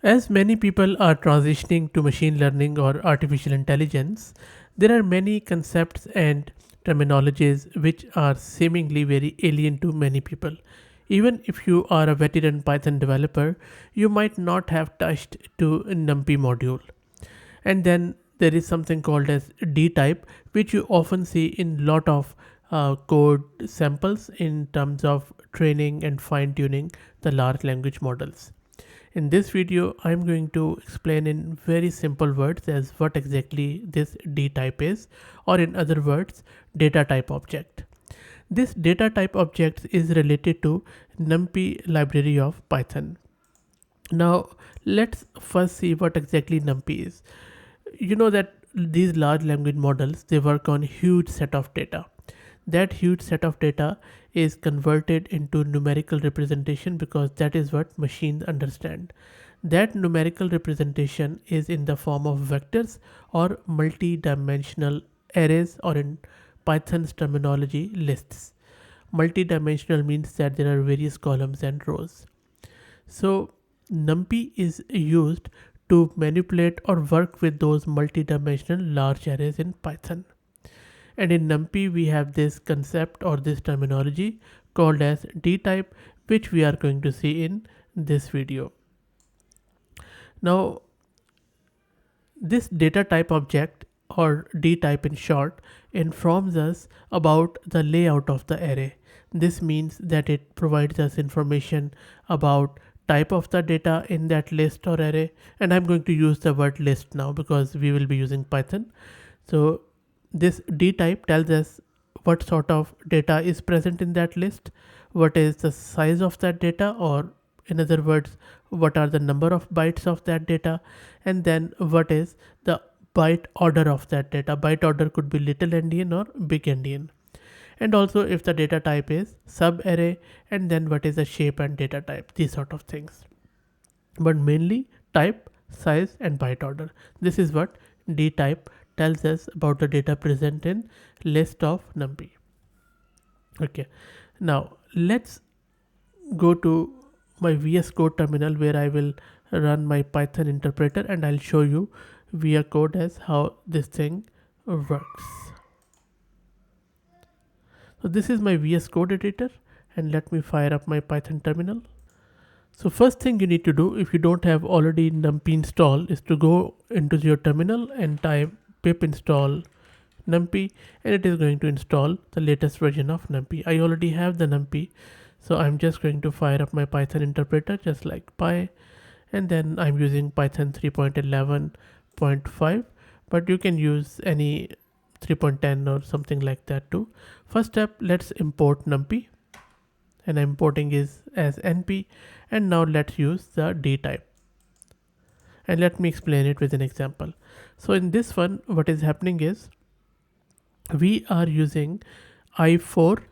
As many people are transitioning to machine learning or artificial intelligence, there are many concepts and terminologies which are seemingly very alien to many people. Even if you are a veteran Python developer, you might not have touched to a NumPy module. And then there is something called as dtype, which you often see in lot of code samples in terms of training and fine tuning the large language models. In this video, I'm going to explain in very simple words as what exactly this dtype is, or in other words, data type object. This data type object is related to NumPy library of Python. Now, let's first see what exactly NumPy is. You know that these large language models, they work on huge set of data. That huge set of data is converted into numerical representation because that is what machines understand. That numerical representation is in the form of vectors or multi-dimensional arrays, or in Python's terminology, lists. Multi-dimensional means that there are various columns and rows. So NumPy is used to manipulate or work with those multi-dimensional large arrays in Python. And in NumPy we have this concept or this terminology called as dtype, which we are going to see in this video. Now this data type object, or dtype in short, informs us about the layout of the array. This means that it provides us information about type of the data in that list or array, and I'm going to use the word list now because we will be using Python. So this dtype tells us what sort of data is present in that list, what is the size of that data, or in other words, what are the number of bytes of that data, and then what is the byte order of that data. Byte order could be little endian or big endian. And also if the data type is sub array, and then what is the shape and data type, these sort of things. But mainly type, size, and byte order. This is what dtype tells us about the data present in list of NumPy. Okay, now let's go to my VS Code terminal where I will run my Python interpreter, and I'll show you via code as how this thing works. So this is my VS Code editor, and let me fire up my Python terminal. So first thing you need to do if you don't have already NumPy installed is to go into your terminal and type pip install NumPy, and it is going to install the latest version of NumPy. I already have the NumPy, so I'm just going to fire up my Python interpreter just like py, and then I'm using Python 3.11.5, but you can use any 3.10 or something like that too. First step, let's import NumPy, and importing is as np, and now let's use the dtype, and let me explain it with an example. So in this one, what is happening is we are using I4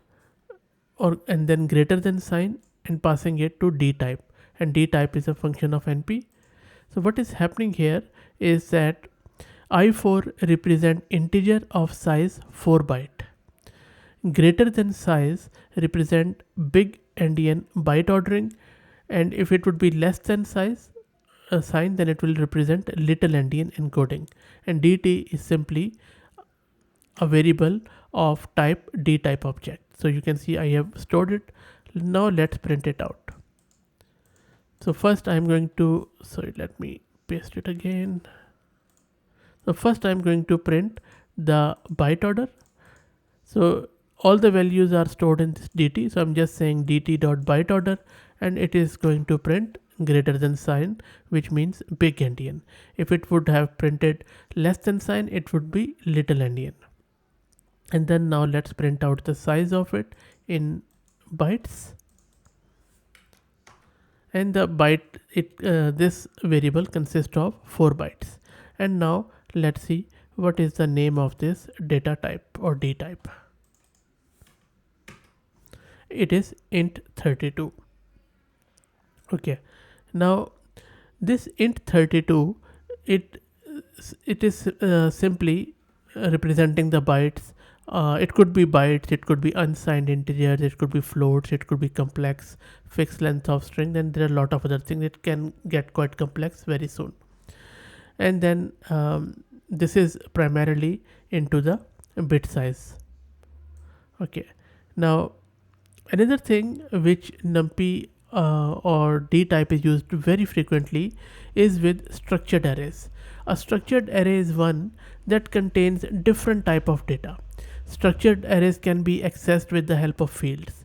or and then greater than sign and passing it to dtype, and dtype is a function of np. So what is happening here is that I4 represent integer of size 4 byte. Greater than size represent big endian byte ordering, and if it would be less than size a sign, then it will represent little endian encoding, and dt is simply a variable of type dtype object. So you can see I have stored it. Now let's print it out. So first I'm going to, sorry, let me paste it again. So first I'm going to print the byte order. So all the values are stored in this dt. So I'm just saying dt.byte order, and it is going to print greater than sign, which means big endian. If it would have printed less than sign, it would be little endian. And then now let's print out the size of it in bytes, and the byte this variable consists of 4 bytes. And now let's see what is the name of this data type or dtype. It is int32. Okay, now this int32, it is simply representing the bytes It could be bytes, it could be unsigned integers, it could be floats, it could be complex fixed length of string. Then there are a lot of other things. It can get quite complex very soon. And then this is primarily into the bit size. Okay. Now another thing which NumPy or dtype is used very frequently is with structured arrays. A structured array is one that contains different type of data. Structured arrays can be accessed with the help of fields,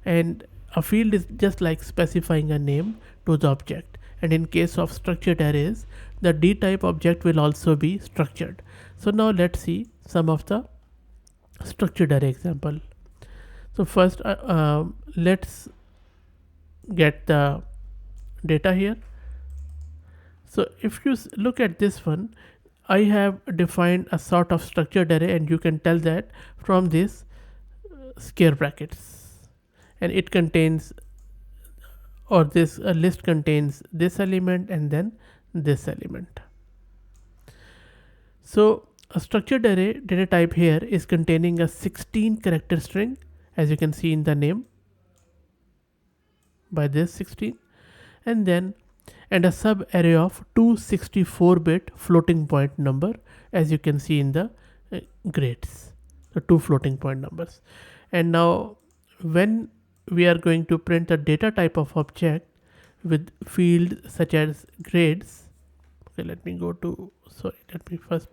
and a field is just like specifying a name to the object. And in case of structured arrays, the dtype object will also be structured. So now let's see some of the structured array example. So first let's get the data here. So if you look at this one, I have defined a sort of structured array, and you can tell that from this square brackets, and it contains, or this list contains this element and then this element. So a structured array data type here is containing a 16 character string, as you can see in the name by this 16, and then and a sub array of 264-bit floating point number, as you can see in the grades, the two floating point numbers. And now when we are going to print the data type of object with fields such as grades, okay, let me first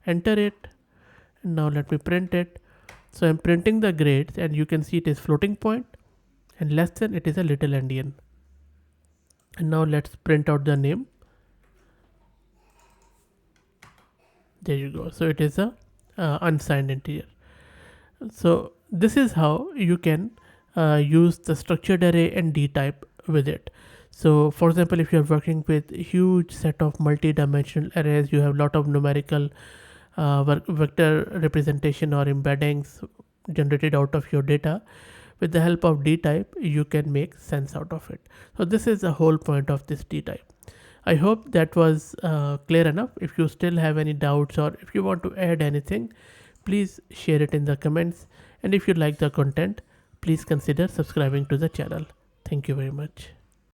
enter it, and now let me print it. So I'm printing the grades, and you can see it is floating point, and less than, it is a little endian. And now let's print out the name. There you go. So it is a unsigned integer. So this is how you can use the structured array and dtype with it. So for example, if you're working with a huge set of multi-dimensional arrays, you have a lot of numerical vector representation or embeddings generated out of your data. With the help of dtype, you can make sense out of it. So this is the whole point of this dtype. I hope that was clear enough. If you still have any doubts, or if you want to add anything, please share it in the comments. And if you like the content, please consider subscribing to the channel. Thank you very much.